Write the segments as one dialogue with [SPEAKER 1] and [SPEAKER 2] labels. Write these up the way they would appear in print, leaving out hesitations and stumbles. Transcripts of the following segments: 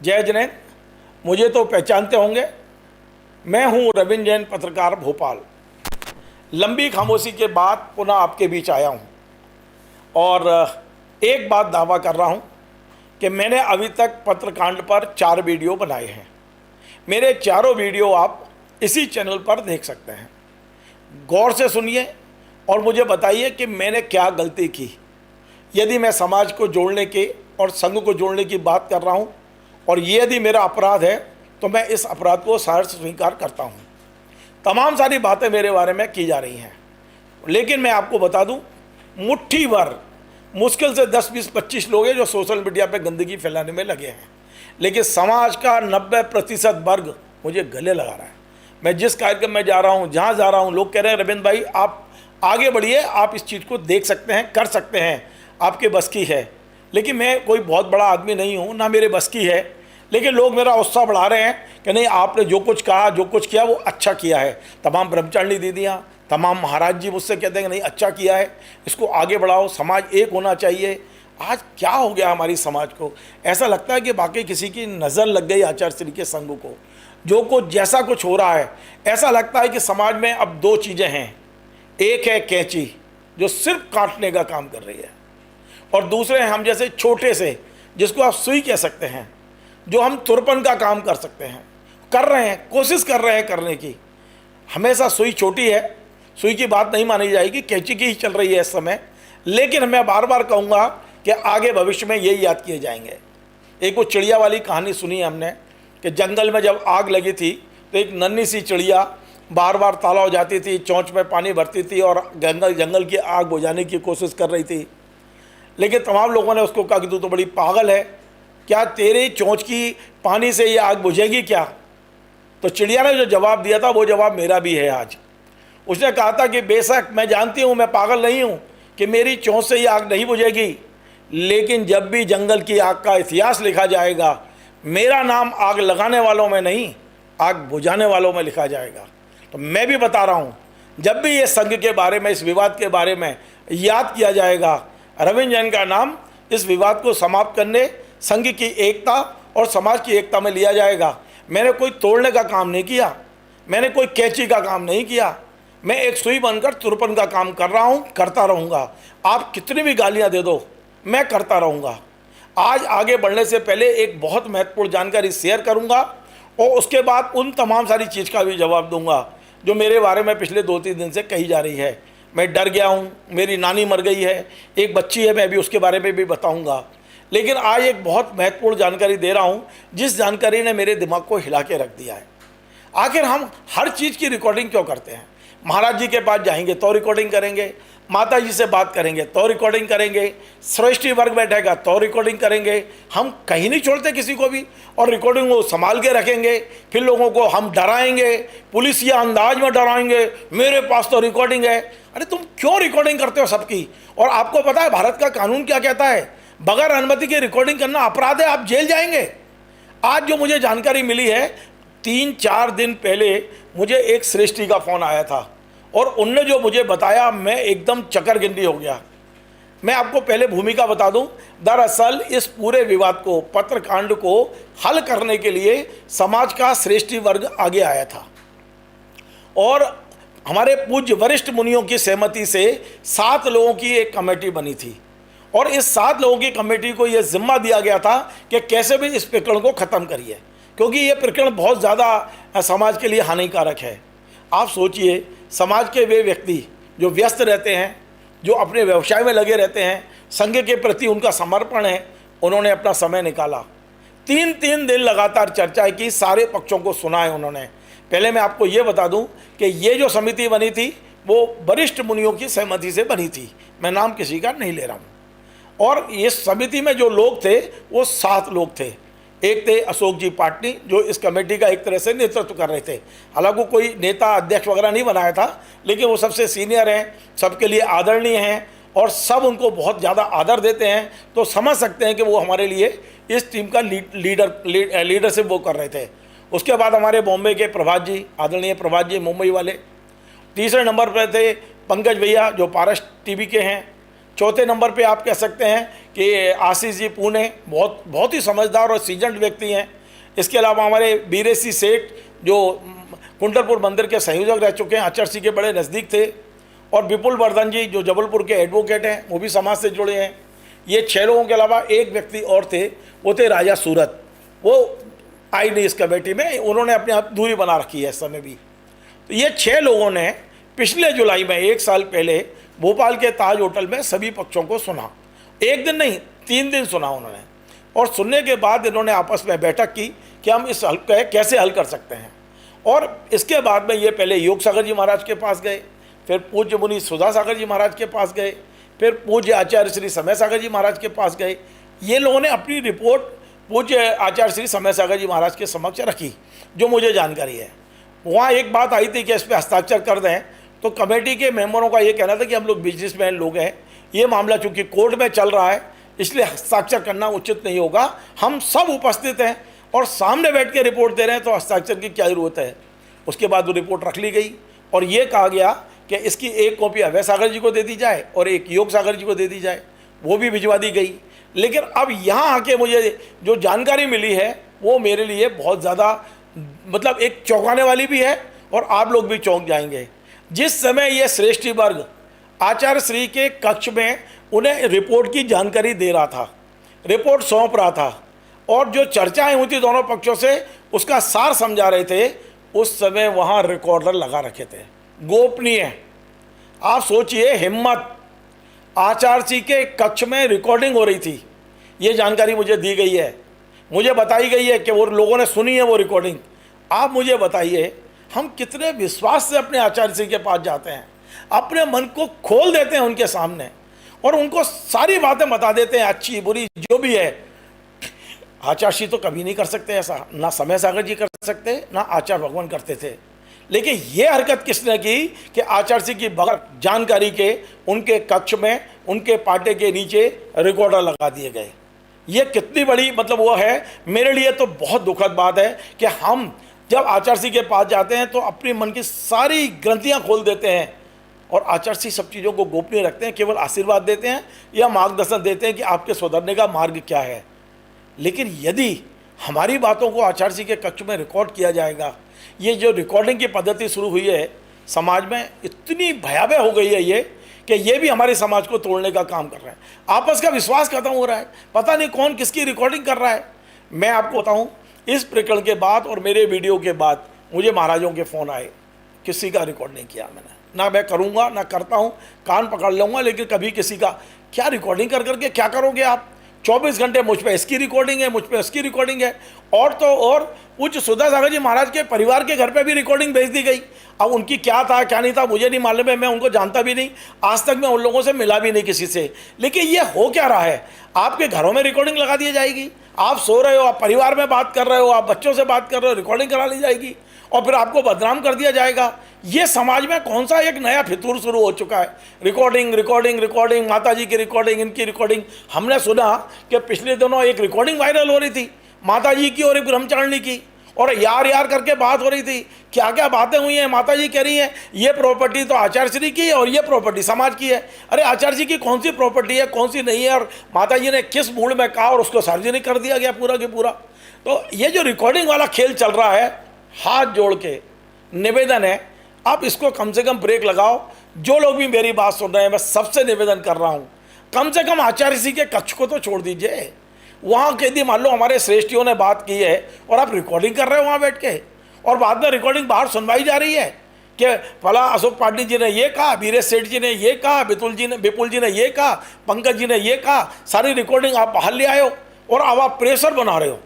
[SPEAKER 1] जय जैन। मुझे तो पहचानते होंगे, मैं हूं रविंद्र जैन, पत्रकार भोपाल। लंबी खामोशी के बाद पुनः आपके बीच आया हूं और एक बात दावा कर रहा हूं कि मैंने अभी तक पत्रकांड पर 4 वीडियो बनाए हैं। मेरे चारों वीडियो आप इसी चैनल पर देख सकते हैं। गौर से सुनिए और मुझे बताइए कि मैंने क्या गलती की। यदि मैं समाज को जोड़ने के और संघ को जोड़ने की बात कर रहा हूं और ये यदि मेरा अपराध है तो मैं इस अपराध को सहर्ष स्वीकार करता हूं। तमाम सारी बातें मेरे बारे में की जा रही हैं, लेकिन मैं आपको बता दूं, मुट्ठी भर मुश्किल से 10, 20, 25 लोग हैं जो सोशल मीडिया पे गंदगी फैलाने में लगे हैं, लेकिन समाज का 90% वर्ग मुझे गले लगा रहा है। मैं जिस कार्यक्रम में जा रहा हूँ, जहाँ जा रहा हूँ, लोग कह रहे हैं रविंद्र भाई आप आगे बढ़िए, आप इस चीज़ को देख सकते हैं, कर सकते हैं, आपके बस की है। लेकिन मैं कोई बहुत बड़ा आदमी नहीं हूँ, ना मेरे बस की है, लेकिन लोग मेरा उत्साह बढ़ा रहे हैं कि नहीं, आपने जो कुछ कहा, जो कुछ किया वो अच्छा किया है। तमाम ब्रह्मचारिणी दीदियाँ, तमाम महाराज जी मुझसे कहते हैं कि नहीं अच्छा किया है, इसको आगे बढ़ाओ, समाज एक होना चाहिए। आज क्या हो गया हमारी समाज को, ऐसा लगता है कि बाकी किसी की नज़र लग गई आचार्य श्री के संघ को। जो कुछ जैसा कुछ हो रहा है, ऐसा लगता है कि समाज में अब 2 चीज़ें हैं। एक है कैंची जो सिर्फ काटने का काम कर रही है, और दूसरे हैं हम जैसे छोटे से, जिसको आप सुई कह सकते हैं, जो हम तुरपन का काम कर सकते हैं, कर रहे हैं, कोशिश कर रहे हैं करने की। हमेशा सुई छोटी है, सुई की बात नहीं मानी जाएगी, कैंची की ही चल रही है इस समय। लेकिन मैं बार बार कहूँगा कि आगे भविष्य में यही याद किए जाएंगे। एक वो चिड़िया वाली कहानी सुनी है हमने कि जंगल में जब आग लगी थी तो एक नन्ही सी चिड़िया बार बार ताला हो जाती थी, चोंच में पानी भरती थी और जंगल की आग बुझाने की कोशिश कर रही थी। लेकिन तमाम लोगों ने उसको कहा कि तू तो बड़ी पागल है, क्या तेरी चोंच की पानी से ये आग बुझेगी क्या? तो चिड़िया ने जो जवाब दिया था वो जवाब मेरा भी है आज। उसने कहा था कि बेशक मैं जानती हूँ, मैं पागल नहीं हूँ कि मेरी चोंच से ये आग नहीं बुझेगी, लेकिन जब भी जंगल की आग का इतिहास लिखा जाएगा, मेरा नाम आग लगाने वालों में नहीं, आग बुझाने वालों में लिखा जाएगा। तो मैं भी बता रहा हूँ, जब भी ये संघ के बारे में, इस विवाद के बारे में याद किया जाएगा, रविंद्र जैन का नाम इस विवाद को समाप्त करने, संघ की एकता और समाज की एकता में लिया जाएगा। मैंने कोई तोड़ने का काम नहीं किया, मैंने कोई कैंची का काम नहीं किया, मैं एक सुई बनकर तुरपन का काम कर रहा हूँ, करता रहूँगा। आप कितनी भी गालियाँ दे दो, मैं करता रहूँगा। आज आगे बढ़ने से पहले एक बहुत महत्वपूर्ण जानकारी शेयर करूँगा और उसके बाद उन तमाम सारी चीज़ का भी जवाब दूँगा जो मेरे बारे में पिछले 2-3 दिन से कही जा रही है। मैं डर गया हूँ, मेरी नानी मर गई है, एक बच्ची है, मैं भी उसके बारे में भी बताऊँगा। लेकिन आज एक बहुत महत्वपूर्ण जानकारी दे रहा हूँ, जिस जानकारी ने मेरे दिमाग को हिला के रख दिया है। आखिर हम हर चीज़ की रिकॉर्डिंग क्यों करते हैं? महाराज जी के पास जाएंगे तो रिकॉर्डिंग करेंगे, माता जी से बात करेंगे तो रिकॉर्डिंग करेंगे, श्रेष्ठी वर्ग बैठेगा तो रिकॉर्डिंग करेंगे। हम कहीं नहीं छोड़ते किसी को भी, और रिकॉर्डिंग को संभाल के रखेंगे। फिर लोगों को हम डराएंगे, पुलिसिया अंदाज में डराएंगे, मेरे पास तो रिकॉर्डिंग है। अरे तुम क्यों रिकॉर्डिंग करते हो सबकी? और आपको पता है भारत का कानून क्या कहता है? बगैर अनुमति के रिकॉर्डिंग करना अपराध है, आप जेल जाएंगे। आज जो मुझे जानकारी मिली है, 3-4 दिन पहले मुझे एक श्रेष्ठी का फ़ोन आया था और उनने जो मुझे बताया, मैं एकदम चकरगिंडी हो गया। मैं आपको पहले भूमिका बता दूं। दरअसल इस पूरे विवाद को, पत्रकांड को हल करने के लिए समाज का श्रेष्ठी वर्ग आगे आया था और हमारे पूज्य वरिष्ठ मुनियों की सहमति से 7 लोगों की एक कमेटी बनी थी और इस 7 लोगों की कमेटी को यह जिम्मा दिया गया था कि कैसे भी इस प्रकरण को ख़त्म करिए, क्योंकि ये प्रकरण बहुत ज़्यादा समाज के लिए हानिकारक है। आप सोचिए, समाज के वे व्यक्ति जो व्यस्त रहते हैं, जो अपने व्यवसाय में लगे रहते हैं, संघ के प्रति उनका समर्पण है, उन्होंने अपना समय निकाला, 3-3 दिन लगातार चर्चाएं की, सारे पक्षों को सुना है उन्होंने। पहले मैं आपको ये बता दूं कि ये जो समिति बनी थी वो वरिष्ठ मुनियों की सहमति से बनी थी, मैं नाम किसी का नहीं ले रहा हूँ। और इस समिति में जो लोग थे वो 7 लोग थे। एक थे अशोक जी पाटनी, जो इस कमेटी का एक तरह से नेतृत्व कर रहे थे। हालांकि कोई नेता अध्यक्ष वगैरह नहीं बनाया था, लेकिन वो सबसे सीनियर हैं, सबके लिए आदरणीय हैं और सब उनको बहुत ज़्यादा आदर देते हैं। तो समझ सकते हैं कि वो हमारे लिए इस टीम का लीडरशिप वो कर रहे थे। उसके बाद हमारे बॉम्बे के प्रभात जी, आदरणीय प्रभात जी, मुंबई वाले। तीसरे नंबर पर थे पंकज भैया जो पारस टीवी के हैं। चौथे नंबर पे आप कह सकते हैं कि आशीष जी पुणे बहुत ही समझदार और सीजन्ड व्यक्ति हैं। इसके अलावा हमारे बीरेसी सेठ जो कुंडलपुर मंदिर के संयोजक रह चुके हैं, आचार्य सिंह के बड़े नज़दीक थे, और विपुल वर्धन जी जो जबलपुर के एडवोकेट हैं, वो भी समाज से जुड़े हैं। ये 6 लोगों के अलावा एक व्यक्ति और थे, वो थे राजा सूरत, वो आई नहीं इस कमेटी में, उन्होंने अपने आप दूरी बना रखी है इस समय भी। तो ये 6 लोगों ने पिछले जुलाई में 1 साल पहले भोपाल के ताज होटल में सभी पक्षों को सुना। 1 दिन नहीं, 3 दिन सुना उन्होंने, और सुनने के बाद इन्होंने आपस में बैठक की कि हम इस हल कैसे हल कर सकते हैं। और इसके बाद में ये पहले योग सागर जी महाराज के पास गए, फिर पूज्य मुनि सुधा सागर जी महाराज के पास गए, फिर पूज्य आचार्य श्री समय सागर जी महाराज के पास गए। ये लोगों ने अपनी रिपोर्ट पूज्य आचार्य श्री समय सागर जी महाराज के समक्ष रखी, जो मुझे जानकारी है। वहाँ एक बात आई थी कि इस पर हस्ताक्षर कर दें, तो कमेटी के मेंबरों का ये कहना था कि हम लोग बिजनेसमैन लोग हैं, ये मामला चूँकि कोर्ट में चल रहा है इसलिए हस्ताक्षर करना उचित नहीं होगा। हम सब उपस्थित हैं और सामने बैठ के रिपोर्ट दे रहे हैं, तो हस्ताक्षर की क्या ज़रूरत है। उसके बाद वो रिपोर्ट रख ली गई और ये कहा गया कि इसकी एक कॉपी अभय सागर जी को दे दी जाए और एक योग सागर जी को दे दी जाए, वो भी भिजवा दी गई। लेकिन अब यहाँ आके मुझे जो जानकारी मिली है वो मेरे लिए बहुत ज़्यादा मतलब एक चौंकाने वाली भी है, और आप लोग भी चौंक जाएंगे। जिस समय ये श्रेष्ठी वर्ग आचार्य श्री के कक्ष में उन्हें रिपोर्ट की जानकारी दे रहा था, रिपोर्ट सौंप रहा था, और जो चर्चाएं हुई थी दोनों पक्षों से उसका सार समझा रहे थे, उस समय वहाँ रिकॉर्डर लगा रखे थे, गोपनीय। आप सोचिए हिम्मत, आचार्य जी के कक्ष में रिकॉर्डिंग हो रही थी। ये जानकारी मुझे दी गई है, मुझे बताई गई है कि वो लोगों ने सुनी है वो रिकॉर्डिंग। आप मुझे बताइए, हम कितने विश्वास से अपने आचार्य जी के पास जाते हैं, अपने मन को खोल देते हैं उनके सामने और उनको सारी बातें बता देते हैं, अच्छी बुरी जो भी है। आचार्य जी तो कभी नहीं कर सकते ऐसा, ना समय सागर जी कर सकते, ना आचार्य भगवान करते थे। लेकिन ये हरकत किसने की कि आचार्य जी की बगैर जानकारी के उनके कक्ष में उनके पाटे के नीचे रिकॉर्डर लगा दिए गए। ये कितनी बड़ी मतलब वो है, मेरे लिए तो बहुत दुखद बात है कि हम जब आचार्य जी के पास जाते हैं तो अपने मन की सारी ग्रंथियां खोल देते हैं, और आचार्य जी सब चीज़ों को गोपनीय रखते हैं, केवल आशीर्वाद देते हैं या मार्गदर्शन देते हैं कि आपके सुधरने का मार्ग क्या है। लेकिन यदि हमारी बातों को आचार्य जी के कक्ष में रिकॉर्ड किया जाएगा, ये जो रिकॉर्डिंग की पद्धति शुरू हुई है समाज में इतनी भयावह हो गई है कि ये भी हमारे समाज को तोड़ने का काम कर रहा है। आपस का विश्वास खत्म हो रहा है, पता नहीं कौन किसकी रिकॉर्डिंग कर रहा है। मैं आपको बताऊं, इस प्रकरण के बाद और मेरे वीडियो के बाद मुझे महाराजों के फ़ोन आए, किसी का रिकॉर्ड नहीं किया मैंने, ना मैं करूँगा ना करता हूँ, कान पकड़ लूँगा, लेकिन कभी किसी का क्या रिकॉर्डिंग कर करके क्या करोगे आप। 24 घंटे मुझ पे इसकी रिकॉर्डिंग है, मुझ पे इसकी रिकॉर्डिंग है, और तो और पूज्य सुधा सागर जी महाराज के परिवार के घर पे भी रिकॉर्डिंग भेज दी गई। अब उनकी क्या था क्या नहीं था मुझे नहीं मालूम है, मैं उनको जानता भी नहीं, आज तक मैं उन लोगों से मिला भी नहीं किसी से। लेकिन ये हो क्या रहा है, आपके घरों में रिकॉर्डिंग लगा दी जाएगी, आप सो रहे हो, आप परिवार में बात कर रहे हो, आप बच्चों से बात कर रहे हो, रिकॉर्डिंग करा ली जाएगी और फिर आपको बदनाम कर दिया जाएगा। ये समाज में कौन सा एक नया फितूर शुरू हो चुका है, रिकॉर्डिंग रिकॉर्डिंग रिकॉर्डिंग, माता जी की रिकॉर्डिंग, इनकी रिकॉर्डिंग। हमने सुना कि पिछले दिनों एक रिकॉर्डिंग वायरल हो रही थी माता जी की और एक ब्रह्मचारिणी की, और यार यार करके बात हो रही थी, क्या क्या बातें हुई हैं। माता जी कह रही हैं ये प्रॉपर्टी तो आचार्य श्री की है और ये प्रॉपर्टी समाज की है। अरे आचार्य जी की कौन सी प्रॉपर्टी है, कौन सी नहीं है, और माता जी ने किस मूड में कहा और उसको सार्वजनिक कर दिया गया पूरा के पूरा। तो ये जो रिकॉर्डिंग वाला खेल चल रहा है, हाथ जोड़ के निवेदन है, आप इसको कम से कम ब्रेक लगाओ। जो लोग भी मेरी बात सुन रहे हैं, मैं सबसे निवेदन कर रहा हूँ, कम से कम आचार्य जी के कक्ष को तो छोड़ दीजिए। वहाँ के यदि मान लो हमारे श्रेष्ठियों ने बात की है और आप रिकॉर्डिंग कर रहे हो वहाँ बैठ के, और बाद में रिकॉर्डिंग बाहर सुनवाई जा रही है कि फला अशोक पाटिल जी ने ये कहा, वीरेश सेठ जी ने ये कहा, विपुल जी ने ये कहा, पंकज जी ने ये कहा, सारी रिकॉर्डिंग आप बाहर ले आए हो और अब आप प्रेशर बना रहे हो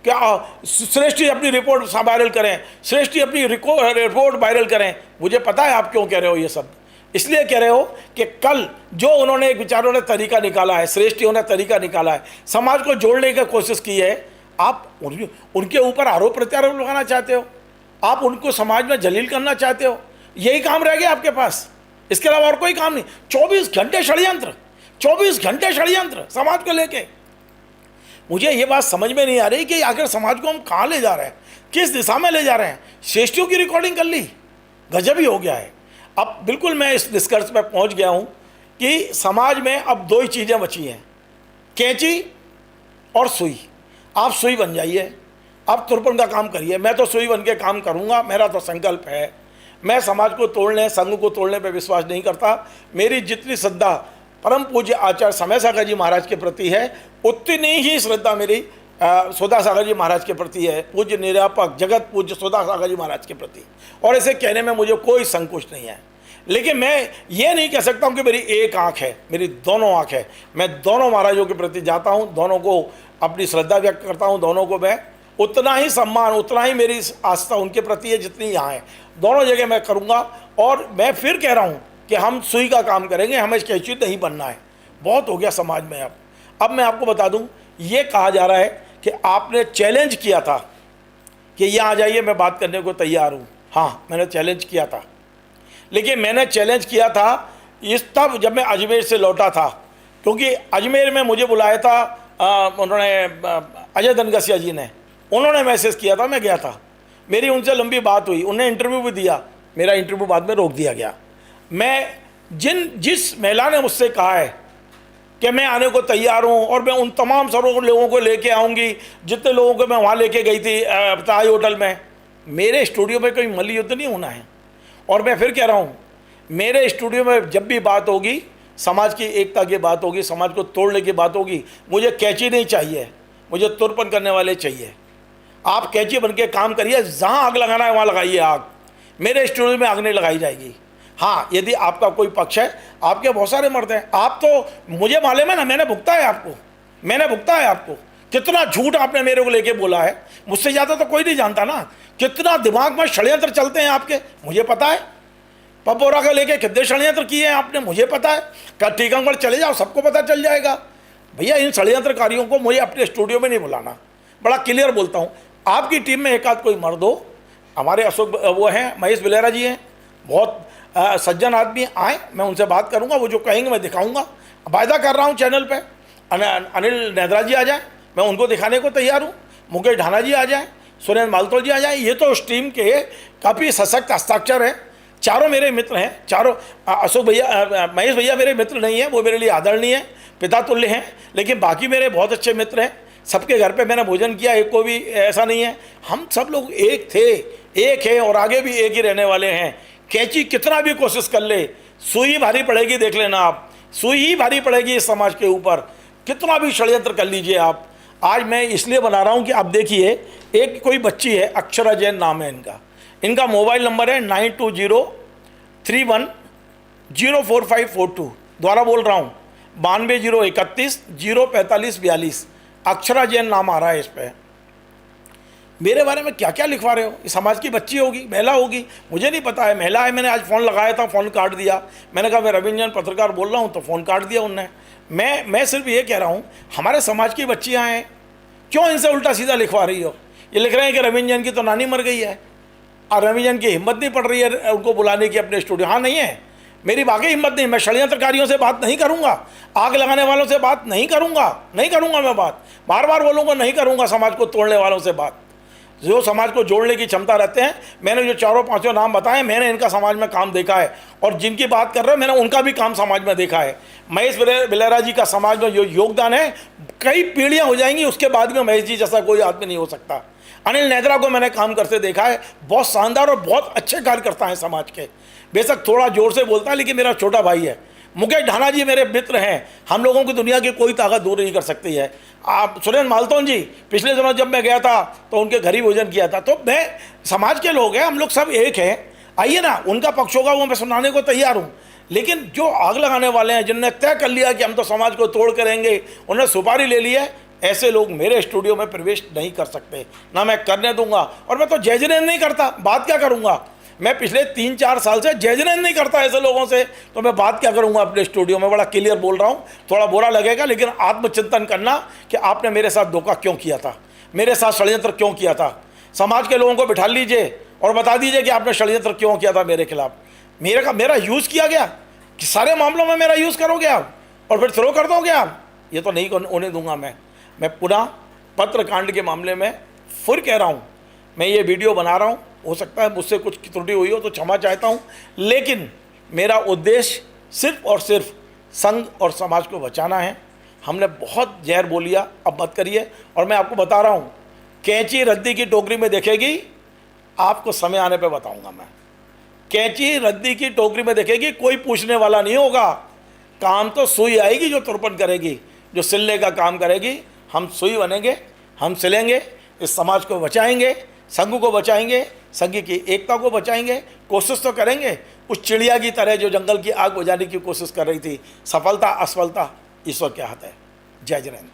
[SPEAKER 1] क्या श्रेष्ठी अपनी रिपोर्ट वायरल करें, श्रेष्ठी अपनी रिपोर्ट वायरल करें। मुझे पता है आप क्यों कह रहे हो ये सब, इसलिए कह रहे हो कि कल जो उन्होंने एक विचारों ने तरीका निकाला है, श्रेष्ठियों ने तरीका निकाला है, समाज को जोड़ने की कोशिश की है, आप उनके ऊपर आरोप प्रत्यारोप लगाना चाहते हो, आप उनको समाज में जलील करना चाहते हो, यही काम रह गया आपके पास, इसके अलावा और कोई काम नहीं। 24 घंटे षड्यंत्र, 24 घंटे षड्यंत्र समाज को लेके। मुझे ये बात समझ में नहीं आ रही कि आखिर समाज को हम कहाँ ले जा रहे हैं, किस दिशा में ले जा रहे हैं। श्रेष्ठियों की रिकॉर्डिंग कर ली, गजब ही हो गया है। अब बिल्कुल मैं इस निष्कर्ष पर पहुंच गया हूं कि समाज में अब दो ही चीज़ें बची हैं, कैंची और सुई, आप सुई बन जाइए, आप तुरपन का काम करिए। मैं तो सुई बन के काम करूँगा, मेरा तो संकल्प है। मैं समाज को तोड़ने, संघ को तोड़ने पर विश्वास नहीं करता। मेरी जितनी श्रद्धा परम पूज्य आचार्य समय सागर जी महाराज के प्रति है, उतनी ही श्रद्धा मेरी सोदा सागर जी महाराज के प्रति है, पूज्य निरापक जगत पूज्य सोदा सागर जी महाराज के प्रति। और इसे कहने में मुझे कोई संकोच नहीं है। लेकिन मैं ये नहीं कह सकता हूँ कि मेरी एक आँख है, मेरी दोनों आँख है। मैं दोनों महाराजों के प्रति जाता हूँ, दोनों को अपनी श्रद्धा व्यक्त करता हूँ, दोनों को मैं उतना ही सम्मान, उतना ही मेरी आस्था उनके प्रति है जितनी यहाँ है। दोनों जगह मैं करूँगा। और मैं फिर कह रहा हूँ कि हम सुई का काम करेंगे, हमें कैंची नहीं बनना है। बहुत हो गया समाज में अब मैं आपको बता दूँ, ये कहा जा रहा है कि आपने चैलेंज किया था कि ये आ जाइए, मैं बात करने को तैयार हूँ। हाँ, मैंने चैलेंज किया था, लेकिन मैंने चैलेंज किया था इस तब जब मैं अजमेर से लौटा था, क्योंकि अजमेर में मुझे बुलाया था उन्होंने अजय धनगसिया जी ने, उन्होंने मैसेज किया था, मैं गया था, मेरी उनसे लंबी बात हुई, उन्हें इंटरव्यू भी दिया, मेरा इंटरव्यू बाद में रोक दिया गया। मैं जिस महिला ने मुझसे कहा है कि मैं आने को तैयार हूँ और मैं उन तमाम सारों लोगों को लेके आऊँगी जितने लोगों को मैं वहाँ लेके गई थी ताज होटल में, मेरे स्टूडियो में कोई मल्ल युद्ध नहीं होना है। और मैं फिर कह रहा हूँ, मेरे स्टूडियो में जब भी बात होगी, समाज की एकता की बात होगी, समाज को तोड़ने की बात होगी, मुझे कैंची नहीं चाहिए, मुझे तुरपन करने वाले चाहिए। आप कैंची बन के काम करिए, जहाँ आग लगाना है वहाँ लगाइए आग, मेरे स्टूडियो में आग नहीं लगाई जाएगी। हाँ, यदि आपका कोई पक्ष है, आपके बहुत सारे मर्द हैं, आप तो मुझे मालूम है ना, मैंने भुगता है आपको, मैंने भुगता है आपको। कितना झूठ आपने मेरे को लेके बोला है, मुझसे ज़्यादा तो कोई नहीं जानता ना। कितना दिमाग में षड्यंत्र चलते हैं आपके, मुझे पता है। पपोरा का लेके कितने षड्यंत्र किए हैं आपने, मुझे पता है। क्या टीकमगढ़ चले जाओ, सबको पता चल जाएगा। भैया, इन षड्यंत्रकारियों को मुझे अपने स्टूडियो में नहीं बुलाना, बड़ा क्लियर बोलता हूँ। आपकी टीम में एक आध कोई मर्द हो, हमारे अशोक वो हैं, महेश बिलेरा जी हैं, बहुत सज्जन आदमी, आए, मैं उनसे बात करूंगा, वो जो कहेंगे मैं दिखाऊंगा। वायदा कर रहा हूं चैनल पे, अनिल नेद्रा जी आ जाए, मैं उनको दिखाने को तैयार हूं। मुकेश ढाना जी आ जाए, सुरेंद्र मालतोल जी आ जाए। ये तो उस टीम के काफ़ी सशक्त हस्ताक्षर हैं, चारों मेरे मित्र हैं, चारों। अशोक भैया, महेश भैया मेरे मित्र नहीं हैं, वो मेरे लिए आदरणीय हैं, पिता तुल्य हैं, लेकिन बाकी मेरे बहुत अच्छे मित्र हैं। सबके घर पे मैंने भोजन किया, एक को भी ऐसा नहीं है। हम सब लोग एक थे, एक है और आगे भी एक ही रहने वाले हैं। कैंची कितना भी कोशिश कर ले, सुई भारी पड़ेगी, देख लेना आप, सुई ही भारी पड़ेगी इस समाज के ऊपर। कितना भी षड्यंत्र कर लीजिए आप। आज मैं इसलिए बना रहा हूँ कि आप देखिए, एक कोई बच्ची है, अक्षरा जैन नाम है इनका मोबाइल नंबर है 9203104542। दोबारा बोल रहा हूँ, 9201304542। अक्षरा जैन नाम आ रहा है इस पर। मेरे बारे में क्या क्या लिखवा रहे हो, इस समाज की बच्ची होगी, महिला होगी, मुझे नहीं पता है। महिला है, मैंने आज फ़ोन लगाया था, फ़ोन काट दिया। मैंने कहा मैं रविंद्र जैन पत्रकार बोल रहा हूँ, तो फ़ोन काट दिया उनने। मैं सिर्फ ये कह रहा हूँ, हमारे समाज की बच्चियाँ हैं, क्यों इनसे उल्टा सीधा लिखवा रही हो। ये लिख रहे हैं कि रविंद्र जैन की तो नानी मर गई है और रविंद्र जैन की हिम्मत नहीं पड़ रही है उनको बुलाने की अपने स्टूडियो। हाँ, नहीं है, मेरी वाकई हिम्मत नहीं। मैं षड्यंत्रकारियों से बात नहीं करूंगा, आग लगाने वालों से बात नहीं करूंगा मैं बात बार बार बोलूँगा, नहीं करूँगा समाज को तोड़ने वालों से बात। जो समाज को जोड़ने की क्षमता रखते हैं, मैंने जो चारों पांचों नाम बताए, मैंने इनका समाज में काम देखा है, और जिनकी बात कर रहे हो मैंने उनका भी काम समाज में देखा है। महेश बिलेरा जी का समाज में जो योगदान है, कई पीढ़ियां हो जाएंगी उसके बाद में महेश जी जैसा कोई आदमी नहीं हो सकता। अनिल नेद्रा को मैंने काम करते देखा है, बहुत शानदार और बहुत अच्छे कार्यकर्ता हैं समाज के। बेशक थोड़ा जोर से बोलता है, लेकिन मेरा छोटा भाई है। मुकेश ढाना जी मेरे मित्र हैं, हम लोगों की दुनिया की कोई ताकत दूर नहीं कर सकती है। आप सुरेंद्र मालतोन जी, पिछले दिनों जब मैं गया था तो उनके घर ही भोजन किया था। तो मैं, समाज के लोग हैं, हम लोग सब एक हैं। आइए ना, उनका पक्ष होगा वो मैं सुनाने को तैयार हूँ। लेकिन जो आग लगाने वाले हैं, जिनने तय कर लिया कि हम तो समाज को तोड़ करेंगे, उन्होंने सुपारी ले ली है, ऐसे लोग मेरे स्टूडियो में प्रवेश नहीं कर सकते, ना मैं करने दूंगा। और मैं तो जयजनन नहीं करता, बात क्या करूंगा। मैं पिछले 3-4 साल से जयजनन नहीं करता ऐसे लोगों से, तो मैं बात क्या करूंगा अपने स्टूडियो में। बड़ा क्लियर बोल रहा हूँ, थोड़ा बुरा लगेगा, लेकिन आत्मचिंतन करना कि आपने मेरे साथ धोखा क्यों किया था, मेरे साथ षड्यंत्र क्यों किया था। समाज के लोगों को बिठा लीजिए और बता दीजिए कि आपने षड्यंत्र क्यों किया था मेरे खिलाफ। मेरा यूज़ किया गया कि सारे मामलों में मेरा यूज़ करोगे आप और फिर थ्रो कर दोगे आप, ये तो नहीं होने दूंगा मैं पुनः पत्रकांड के मामले में फिर कह रहा हूँ, मैं ये वीडियो बना रहा हूँ, हो सकता है मुझसे कुछ त्रुटि हुई हो तो क्षमा चाहता हूँ, लेकिन मेरा उद्देश्य सिर्फ और सिर्फ संघ और समाज को बचाना है। हमने बहुत जहर बोलिया, अब मत करिए। और मैं आपको बता रहा हूँ, कैंची रद्दी की टोकरी में देखेगी, आपको समय आने पे बताऊंगा मैं। कैंची रद्दी की टोकरी में देखेगी, कोई पूछने वाला नहीं होगा। काम तो सुई आएगी जो तुरपन करेगी, जो सिलने का काम करेगी। हम सुई बनेंगे, हम सिलेंगे, इस समाज को बचाएंगे, संघ को बचाएंगे, संघ की एकता को बचाएंगे। कोशिश तो करेंगे उस चिड़िया की तरह जो जंगल की आग बुझाने की कोशिश कर रही थी। सफलता असफलता ईश्वर के हाथ है। जय जय हिंद।